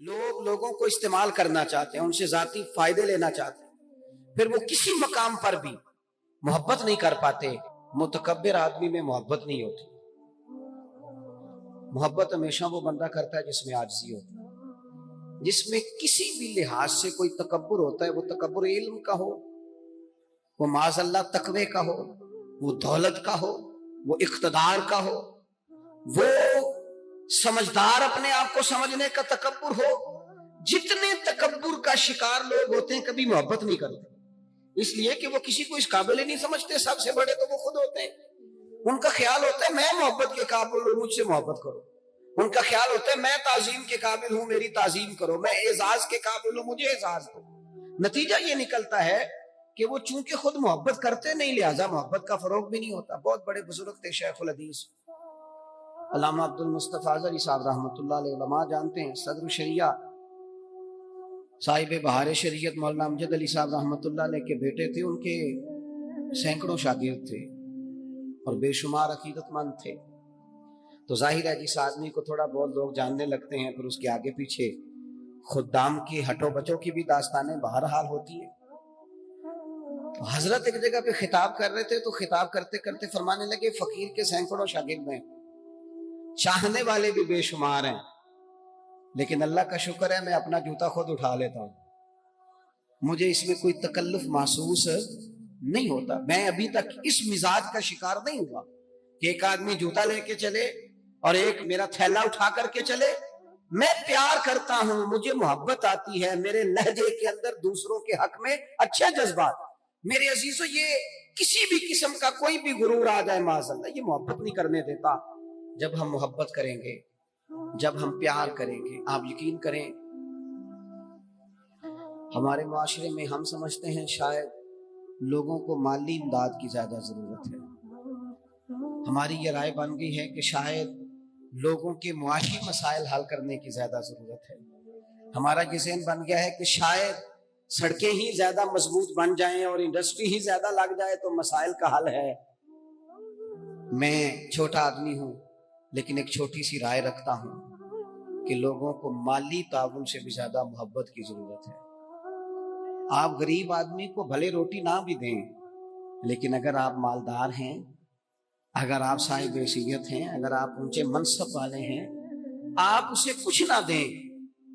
لوگ لوگوں کو استعمال کرنا چاہتے ہیں، ان سے ذاتی فائدے لینا چاہتے ہیں، پھر وہ کسی مقام پر بھی محبت نہیں کر پاتے۔ متکبر آدمی میں محبت نہیں ہوتی۔ محبت ہمیشہ وہ بندہ کرتا ہے جس میں عاجزی ہوتی ہے، جس میں کسی بھی لحاظ سے کوئی تکبر ہوتا ہے، وہ تکبر علم کا ہو، وہ معاذ اللہ تقوی کا ہو، وہ دولت کا ہو، وہ اقتدار کا ہو، وہ سمجھدار اپنے آپ کو سمجھنے کا تکبر ہو۔ جتنے تکبر کا شکار لوگ ہوتے ہیں کبھی محبت نہیں کرتے، اس لیے کہ وہ کسی کو اس قابل ہی نہیں سمجھتے، سب سے بڑے تو وہ خود ہوتے ہیں۔ ان کا خیال ہوتا ہے میں محبت کے قابل ہوں، مجھ سے محبت کرو۔ ان کا خیال ہوتا ہے میں تعظیم کے قابل ہوں، میری تعظیم کرو۔ میں اعزاز کے قابل ہوں، مجھے اعزاز دو۔ نتیجہ یہ نکلتا ہے کہ وہ چونکہ خود محبت کرتے نہیں، لہذا محبت کا فروغ بھی نہیں ہوتا۔ بہت بڑے بزرگ تھے شیخ الحدیث علامہ عبد المصطفیٰ اظہری صاحب رحمۃ اللہ علیہ، علماء جانتے ہیں، صدر الشریعہ صاحب بہار شریعت مولانا امجد علی صاحب رحمۃ اللہ علیہ کے بیٹے تھے۔ ان کے سینکڑوں شاگرد تھے اور بے شمار عقیدت مند تھے۔ تو ظاہر ہے جس آدمی کو تھوڑا بہت لوگ جاننے لگتے ہیں، پھر اس کے آگے پیچھے خدام کی ہٹو بچوں کی بھی داستانیں بہرحال ہوتی ہیں۔ تو حضرت ایک جگہ پہ خطاب کر رہے تھے، تو خطاب کرتے کرتے فرمانے لگے فقیر کے سینکڑوں شاگرد ہیں، چاہنے والے بھی بے شمار ہیں، لیکن اللہ کا شکر ہے میں اپنا جوتا خود اٹھا لیتا ہوں، مجھے اس میں کوئی تکلف محسوس نہیں ہوتا۔ میں ابھی تک اس مزاج کا شکار نہیں ہوا کہ ایک آدمی جوتا لے کے چلے اور ایک میرا تھیلا اٹھا کر کے چلے۔ میں پیار کرتا ہوں، مجھے محبت آتی ہے، میرے لہجے کے اندر دوسروں کے حق میں اچھے جذبات۔ میرے عزیزو، یہ کسی بھی قسم کا کوئی بھی غرور آ جائے معاذ اللہ، یہ محبت نہیں کرنے دیتا۔ جب ہم محبت کریں گے، جب ہم پیار کریں گے، آپ یقین کریں ہمارے معاشرے میں ہم سمجھتے ہیں شاید لوگوں کو مالی امداد کی زیادہ ضرورت ہے۔ ہماری یہ رائے بن گئی ہے کہ شاید لوگوں کے معاشی مسائل حل کرنے کی زیادہ ضرورت ہے۔ ہمارا یہ ذہن بن گیا ہے کہ شاید سڑکیں ہی زیادہ مضبوط بن جائیں اور انڈسٹری ہی زیادہ لگ جائے تو مسائل کا حل ہے۔ میں چھوٹا آدمی ہوں لیکن ایک چھوٹی سی رائے رکھتا ہوں کہ لوگوں کو مالی تعاون سے بھی زیادہ محبت کی ضرورت ہے۔ آپ غریب آدمی کو بھلے روٹی نہ بھی دیں، لیکن اگر آپ مالدار ہیں، اگر آپ صاحب حیثیت ہیں، اگر آپ اونچے منصب والے ہیں، آپ اسے کچھ نہ دیں،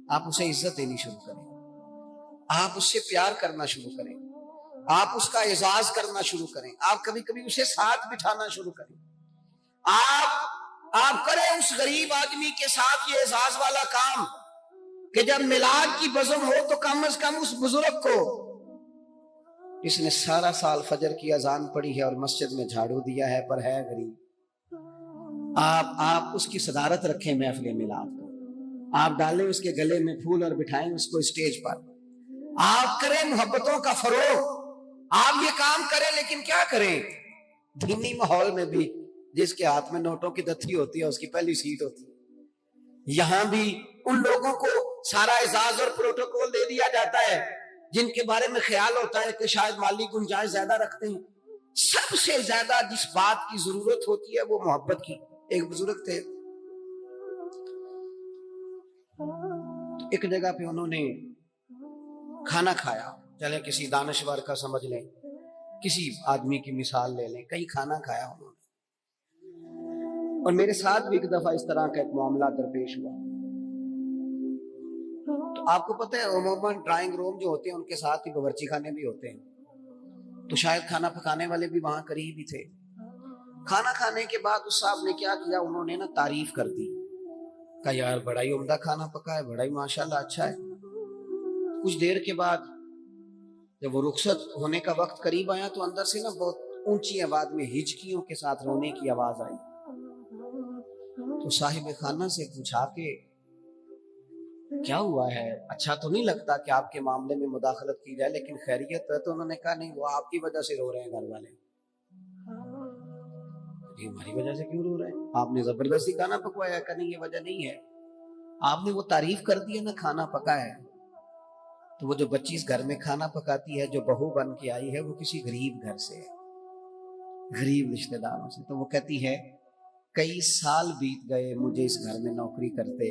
آپ اسے عزت دینی شروع کریں، آپ اس سے پیار کرنا شروع کریں، آپ اس کا اعزاز کرنا شروع کریں، آپ کبھی کبھی اسے ساتھ بٹھانا شروع کریں۔ آپ کریں اس غریب آدمی کے ساتھ یہ اعزاز والا کام کہ جب میلاد کی بزم ہو تو کم از کم اس بزرگ کو جس نے سارا سال فجر کی اذان پڑھی ہے اور مسجد میں جھاڑو دیا ہے پر ہے غریب، آپ اس کی صدارت رکھیں محفل میلاد کو، آپ ڈالیں اس کے گلے میں پھول اور بٹھائیں اس کو اسٹیج پر، آپ کریں محبتوں کا فروغ، آپ یہ کام کریں۔ لیکن کیا کریں، دینی ماحول میں بھی جس کے ہاتھ میں نوٹوں کی دتھی ہوتی ہے اس کی پہلی سیٹ ہوتی ہے، یہاں بھی ان لوگوں کو سارا اعزاز اور پروٹوکول دے دیا جاتا ہے جن کے بارے میں خیال ہوتا ہے کہ شاید مالی گنجائش زیادہ رکھتے ہیں۔ سب سے زیادہ جس بات کی ضرورت ہوتی ہے وہ محبت کی۔ ایک بزرگ تھے، ایک جگہ پہ انہوں نے کھانا کھایا، چلے کسی دانشور کا سمجھ لیں، کسی آدمی کی مثال لے لیں، کہیں کھانا کھایا انہوں نے، اور میرے ساتھ بھی ایک دفعہ اس طرح کا ایک معاملہ درپیش ہوا۔ تو آپ کو پتہ ہے عموماً ڈرائنگ روم جو ہوتے ہیں ان کے ساتھ ہی باورچی خانے بھی ہوتے ہیں، تو شاید کھانا پکانے والے بھی وہاں قریب ہی تھے۔ کھانا کھانے کے بعد اس صاحب نے کیا کیا، انہوں نے تعریف کر دی، کہا یار بڑا ہی عمدہ کھانا پکا ہے، بڑا ہی ماشاءاللہ اچھا ہے۔ کچھ دیر کے بعد جب وہ رخصت ہونے کا وقت قریب آیا تو اندر سے بہت اونچی آواز میں ہچکیوں کے ساتھ رونے کی آواز آئی۔ تو صاحب خانہ سے پوچھا کہ کیا ہوا ہے، اچھا تو نہیں لگتا کہ آپ کے معاملے میں مداخلت کی جائے، لیکن خیریت ہے؟ تو انہوں نے کہا نہیں، وہ آپ کی وجہ سے رو رہے ہیں گھر والے۔ یہ ہماری وجہ سے کیوں رو رہے ہیں؟ آپ نے زبردستی کھانا پکوایا؟ کہ نہیں، یہ وجہ نہیں ہے، آپ نے وہ تعریف کر دی ہے نا کھانا پکا ہے۔ تو وہ جو بچی اس گھر میں کھانا پکاتی ہے، جو بہو بن کے آئی ہے، وہ کسی غریب گھر سے ہے، غریب رشتہ داروں سے۔ تو وہ کہتی ہے کئی سال بیت گئے مجھے اس گھر میں نوکری کرتے،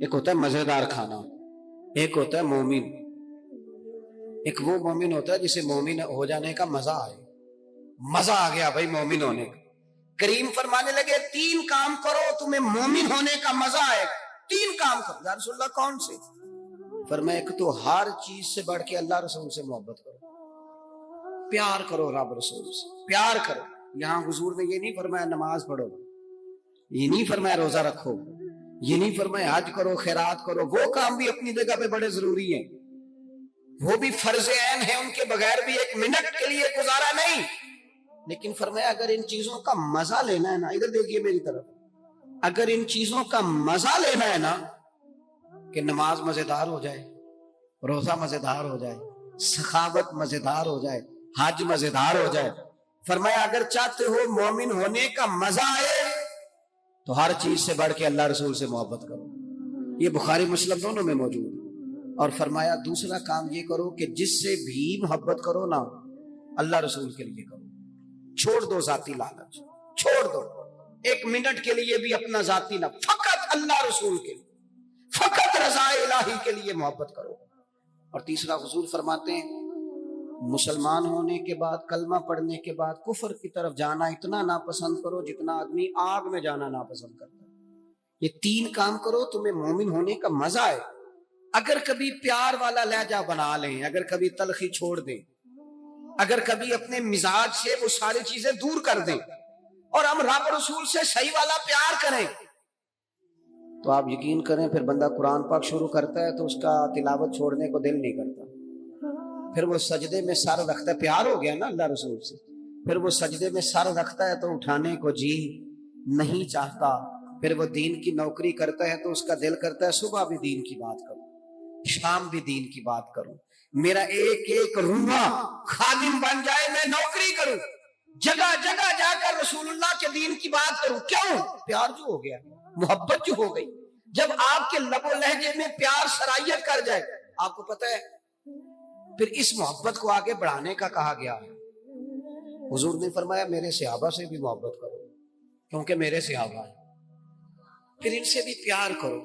ایک ہوتا ہے مزیدار کھانا، ایک ہوتا ہے مومن۔ ایک وہ مومن ہوتا ہے جسے مومن ہو جانے کا مزہ آئے، مزہ آ گیا بھائی مومن ہونے کا۔ کریم فرمانے لگے 3 کام کرو تمہیں مومن ہونے کا مزہ آئے، 3 کام کرو۔ یا رسول اللہ کون سے؟ فرمایا ایک تو ہر چیز سے بڑھ کے اللہ رسول سے محبت کرو، پیار کرو رب رسول سے، پیار کرو۔ یہاں حضور نے یہ نہیں فرمایا نماز پڑھو، یہ نہیں فرمایا روزہ رکھو، یہ نہیں فرمایا حج کرو خیرات کرو، وہ کام بھی اپنی جگہ پہ بڑے ضروری ہیں، وہ بھی فرض عین ہے، ان کے بغیر بھی 1 منٹ کے لیے گزارا نہیں۔ لیکن فرمایا اگر ان چیزوں کا مزہ لینا ہے نا، ادھر دیکھیے میری طرف، اگر ان چیزوں کا مزہ لینا ہے نا، کہ نماز مزیدار ہو جائے، روزہ مزیدار ہو جائے، سخاوت مزیدار ہو جائے، حج مزیدار ہو جائے، فرمایا اگر چاہتے ہو مومن ہونے کا مزہ آئے تو ہر چیز سے بڑھ کے اللہ رسول سے محبت کرو۔ یہ بخاری مسلم دونوں میں موجود ہے۔ اور فرمایا دوسرا کام یہ کرو کہ جس سے بھی محبت کرو نا، اللہ رسول کے لیے کرو، چھوڑ دو ذاتی لالچ، چھوڑ دو 1 منٹ کے لیے بھی اپنا ذاتی نہ، فقط اللہ رسول کے لیے، فقط رضا الہی کے لیے محبت کرو۔ اور تیسرا حضور فرماتے ہیں مسلمان ہونے کے بعد، کلمہ پڑھنے کے بعد کفر کی طرف جانا اتنا ناپسند کرو جتنا آدمی آگ میں جانا ناپسند کرتا ہے۔ یہ 3 کام کرو تمہیں مومن ہونے کا مزہ آئے۔ اگر کبھی پیار والا لہجہ بنا لیں، اگر کبھی تلخی چھوڑ دیں، اگر کبھی اپنے مزاج سے وہ ساری چیزیں دور کر دیں اور ہم رب رسول سے صحیح والا پیار کریں، تو آپ یقین کریں پھر بندہ قرآن پاک شروع کرتا ہے تو اس کا تلاوت چھوڑنے کو دل نہیں کرتا، پھر وہ سجدے میں سر رکھتا ہے، پیار ہو گیا نا اللہ رسول سے، پھر وہ سجدے میں سر رکھتا ہے تو اٹھانے کو جی نہیں چاہتا، پھر وہ دین کی نوکری کرتا ہے تو اس کا دل کرتا ہے صبح بھی دین کی بات کروں، شام بھی دین کی بات کروں، میرا ایک روحا خادم بن جائے، میں نوکری کروں، جگہ جگہ جا کر رسول اللہ کے دین کی بات کروں۔ کیوں؟ پیار جو ہو گیا، محبت جو ہو گئی۔ جب آپ کے لب و لہجے میں پیار سرائیت کر جائے، آپ کو پتہ ہے پھر اس محبت کو آگے بڑھانے کا کہا گیا ہے۔ حضور نے فرمایا میرے صحابہ سے بھی محبت کرو کیونکہ میرے صحابہ ہیں، پھر ان سے بھی پیار کرو،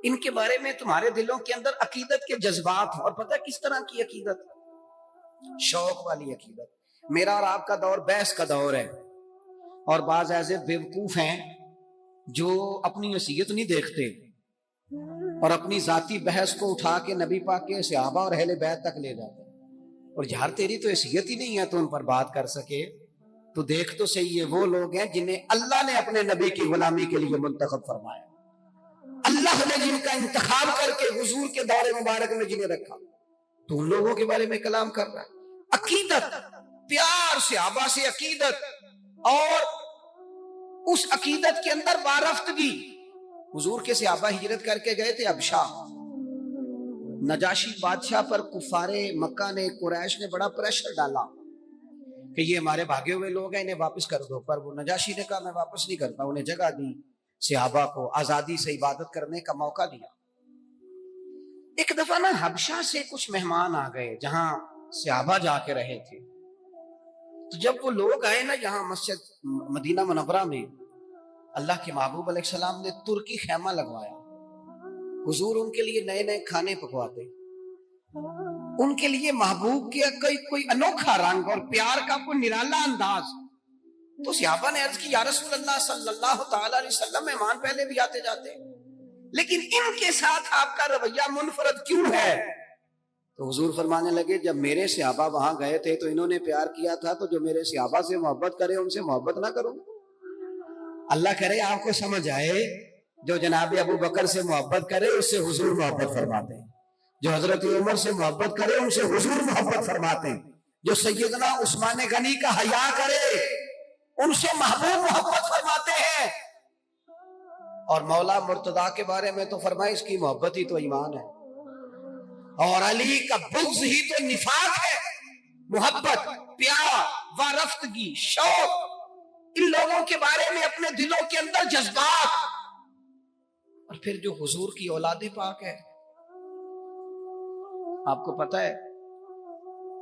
ان کے بارے میں تمہارے دلوں کے اندر عقیدت کے جذبات ہیں۔ اور پتہ ہے کس طرح کی عقیدت؟ شوق والی عقیدت۔ میرا اور آپ کا دور بحث کا دور ہے، اور بعض ایسے بیوقوف ہیں جو اپنی حیثیت نہیں دیکھتے اور اپنی ذاتی بحث کو اٹھا کے نبی پاک کے صحابہ اور اہل بیت تک لے جاتے ہیں، اور یار تیری تو حیثیت ہی نہیں ہے تو ان پر بات کر سکے، تو دیکھ تو صحیح ہے وہ لوگ ہیں جنہیں اللہ نے اپنے نبی کی غلامی کے لیے منتخب فرمایا، اللہ نے جن کا انتخاب کر کے حضور کے دور مبارک میں جنہیں رکھا، تو ان لوگوں کے بارے میں کلام کر رہا ہے۔ عقیدت، پیار، صحابہ سے عقیدت، اور اس عقیدت کے اندر وارفتگی۔ حضور کے صحابہ ہجرت کر کے گئے تھے حبشہ، نجاشی بادشاہ پر کفار مکہ نے، قریش نے بڑا پریشر ڈالا کہ یہ ہمارے بھاگے ہوئے لوگ ہیں، انہیں واپس کر دو، پر وہ نجاشی نے کہا میں واپس نہیں کرتا، انہیں جگہ دی، صحابہ کو آزادی سے عبادت کرنے کا موقع دیا۔ ایک دفعہ نا حبشہ سے کچھ مہمان آ گئے جہاں صحابہ جا کے رہے تھے، تو جب وہ لوگ آئے نا یہاں مسجد مدینہ منورہ میں، اللہ کے محبوب علیہ السلام نے ترکی خیمہ لگوایا، حضور ان کے لیے نئے نئے کھانے پکواتے، ان کے لیے محبوب کے کوئی انوکھا رنگ اور پیار کا کوئی نرالا انداز۔ تو صحابہ نے عرض کی یا رسول اللہ صلی اللہ تعالی علیہ وسلم، مہمان پہلے بھی آتے جاتے لیکن ان کے ساتھ آپ کا رویہ منفرد کیوں ہے؟ تو حضور فرمانے لگے جب میرے صحابہ وہاں گئے تھے تو انہوں نے پیار کیا تھا، تو جو میرے صحابہ سے محبت کرے ان سے محبت نہ کروں؟ اللہ کرے آپ کو سمجھ آئے، جو جناب ابو بکر سے محبت کرے اس سے حضور محبت فرماتے ہیں، جو حضرت عمر سے محبت کرے ان سے حضور محبت فرماتے ہیں، جو سیدنا عثمان غنی کا حیا کرے ان سے محبوب محبت فرماتے ہیں۔ اور مولا مرتضیٰ کے بارے میں تو فرمائے اس کی محبت ہی تو ایمان ہے، اور علی کا بغض ہی تو نفاق ہے۔ محبت، پیار، وارفتگی، شوق، ان لوگوں کے بارے میں اپنے دلوں کے اندر جذبات، اور پھر جو حضور کی اولاد پاک ہے، آپ کو پتہ ہے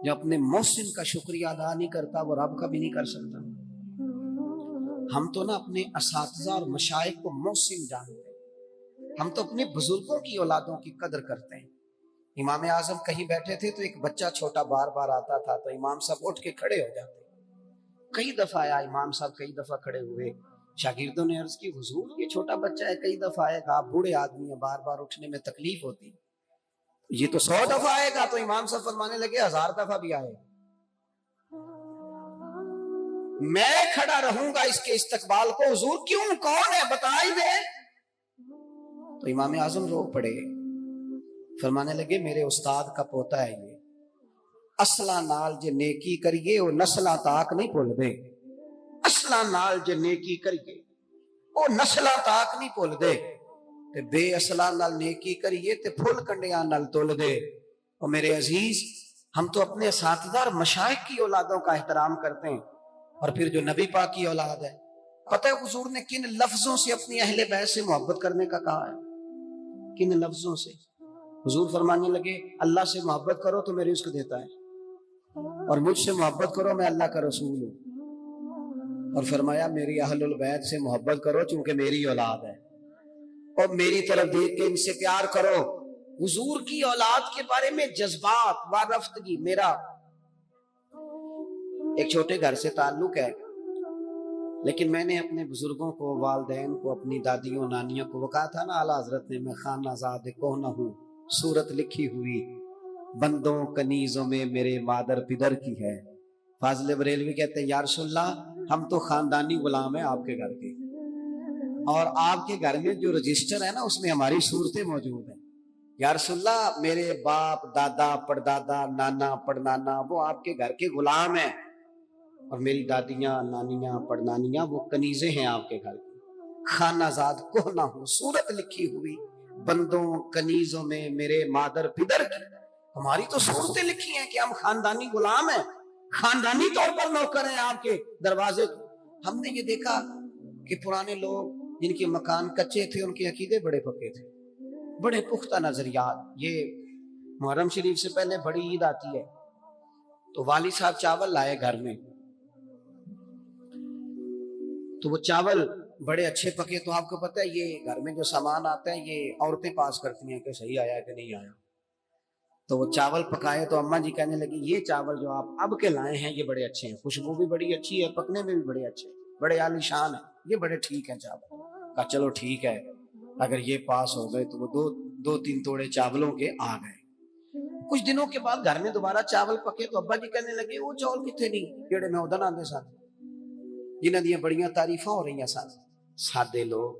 جو اپنے محسن کا شکریہ ادا نہیں کرتا وہ رب کا بھی نہیں کر سکتا۔ ہم تو نا اپنے اساتذہ اور مشائخ کو محسن جانتے ہیں، ہم تو اپنے بزرگوں کی اولادوں کی قدر کرتے ہیں. امام اعظم کہیں بیٹھے تھے تو ایک بچہ چھوٹا بار بار آتا تھا تو امام صاحب اٹھ کے کھڑے ہو جاتے. کئی دفعہ آیا امام صاحب، کئی دفعہ کھڑے ہوئے. شاگردوں نے عرض کی حضور یہ چھوٹا بچہ ہے، کئی دفعہ آئے گا، آپ بوڑھے آدمی ہیں، بار بار اٹھنے میں تکلیف ہوتی، یہ تو 100 دفعہ آئے گا. تو امام صاحب فرمانے لگے 1000 دفعہ بھی آئے میں کھڑا رہوں گا اس کے استقبال کو. حضور کیوں، کون ہے بتائی دے. تو امام اعظم رو پڑے، فرمانے لگے میرے استاد کا پوتا ہے یہ، اصلا نال جے نیکی کریے وہ نسلاں تاک نہیں بھول دے. اصلا نال جے نیکی کریے وہ نسلاں تاک نہیں بھول دے، تے بے اصلا نال نیکی کریے تے پھل کنڈیاں نال تول دے. اور میرے عزیز، ہم تو اپنے اساتذہ اور مشائخ کی اولادوں کا احترام کرتے ہیں، اور پھر جو نبی پاک کی اولاد ہے، پتہ ہے حضور نے کن لفظوں سے اپنی اہل بیت سے محبت کرنے کا کہا ہے؟ کن لفظوں سے؟ حضور فرمانے لگے اللہ سے محبت کرو تو میں رزق دیتا ہے، اور مجھ سے محبت کرو میں اللہ کا رسول ہوں. اور فرمایا میری اہل البیت سے محبت کرو چونکہ میری اولاد ہے، اور میری طرف دیکھ کے ان سے پیار کرو. حضور کی اولاد کے بارے میں جذبات وارفتگی. میرا ایک چھوٹے گھر سے تعلق ہے، لیکن میں نے اپنے بزرگوں کو، والدین کو، اپنی دادیوں نانیوں کو، وہ کہا تھا نا اعلیٰ حضرت نے، میں خانہ زاد کوہ نہ ہوں، صورت لکھی ہوئی بندوں کنیزوں میں میرے مادر پدر کی ہے. فاضل بریلوی کہتے ہیں یا رسول اللہ ہم تو خاندانی غلام ہیں آپ کے گھر کے، اور آپ کے گھر میں جو رجسٹر ہے نا اس میں ہماری صورتیں موجود ہیں. یا رسول اللہ میرے باپ دادا پردادا نانا پڑنانا وہ آپ کے گھر کے غلام ہیں، اور میری دادیاں نانیاں پڑنانیاں وہ کنیزیں ہیں آپ کے گھر کی. خانہ زاد کوہ نہ ہوں، صورت لکھی ہوئی بندوں کنیزوں میں میرے مادر پدر کی. ہماری تو صورتیں لکھی ہیں کہ ہم خاندانی غلام ہیں، خاندانی طور پر نوکر ہیں آپ کے دروازے. ہم نے یہ دیکھا کہ پرانے لوگ جن کے مکان کچے تھے ان کے عقیدے بڑے پکے تھے، بڑے پختہ نظریات. یہ محرم شریف سے پہلے بڑی عید آتی ہے تو والد صاحب چاول لائے گھر میں، تو وہ چاول بڑے اچھے پکے. تو آپ کو پتہ ہے یہ گھر میں جو سامان آتا ہے یہ عورتیں پاس کرتی ہیں کہ صحیح آیا کہ نہیں آیا. تو وہ چاول پکائے تو اماں جی کہنے لگی یہ چاول جو آپ اب کے لائے ہیں یہ بڑے اچھے ہیں، خوشبو بھی بڑی اچھی ہے، پکنے میں بھی بڑے اچھے، بڑے عالی شان ہیں، یہ بڑے ٹھیک ہیں چاول. کہا چلو ٹھیک ہے، اگر یہ پاس ہو گئے تو وہ دو تین توڑے چاولوں کے آ گئے. کچھ دنوں کے بعد گھر میں دوبارہ چاول پکے تو ابا جی کہنے لگے وہ چاول کتنے نہیں جڑے میں ادھر آندے سن، جنہاں دیاں بڑیاں تعریفاں ہو رہی ہیں سن. سادے لوگ،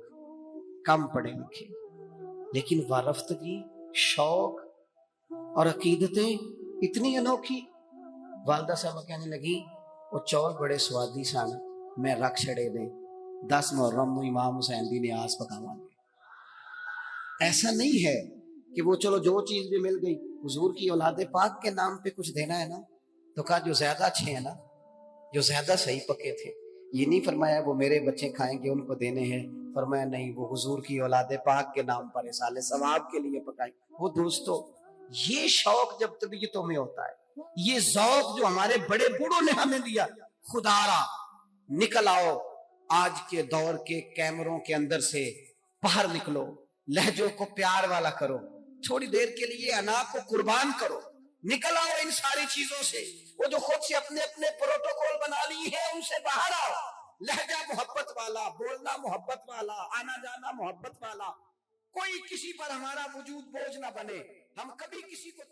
کم پڑھے لکھے، لیکن وارفتگی، شوق اور عقیدتیں اتنی انوکھی. والدہ صاحبہ کہنے لگی وہ چول بڑے سوادی سن، میں رکھ چھڑے دے 10 محرم نو امام حسین دی نیاز پکاواں گے. ایسا نہیں ہے کہ وہ چلو جو چیز بھی مل گئی. حضور کی اولاد پاک کے نام پہ کچھ دینا ہے نا تو کہا جو زیادہ اچھے ہیں نا، جو زیادہ صحیح پکے تھے. یہ نہیں فرمایا وہ میرے بچے کھائیں گے ان کو دینے ہیں، فرمایا نہیں وہ حضور کی اولاد پاک کے نام پر اصالِ ثواب کے لیے پکائی. وہ دوستو یہ شوق جب طبیعتوں میں ہوتا ہے، یہ ذوق جو ہمارے بڑے بوڑھوں نے ہمیں دیا، خدا را نکل آؤ آج کے دور کے کیمروں کے اندر سے باہر نکلو، لہجوں کو پیار والا کرو، تھوڑی دیر کے لیے انا کو قربان کرو، نکل آؤ ان ساری چیزوں سے. وہ جو خود سے اپنے اپنے پروٹوکول بنا لی ہیں ان سے باہر آؤ. لہجہ محبت والا، بولنا محبت والا، آنا جانا محبت والا. کوئی کسی پر ہمارا وجود بوجھ نہ بنے. ہم کبھی کسی کو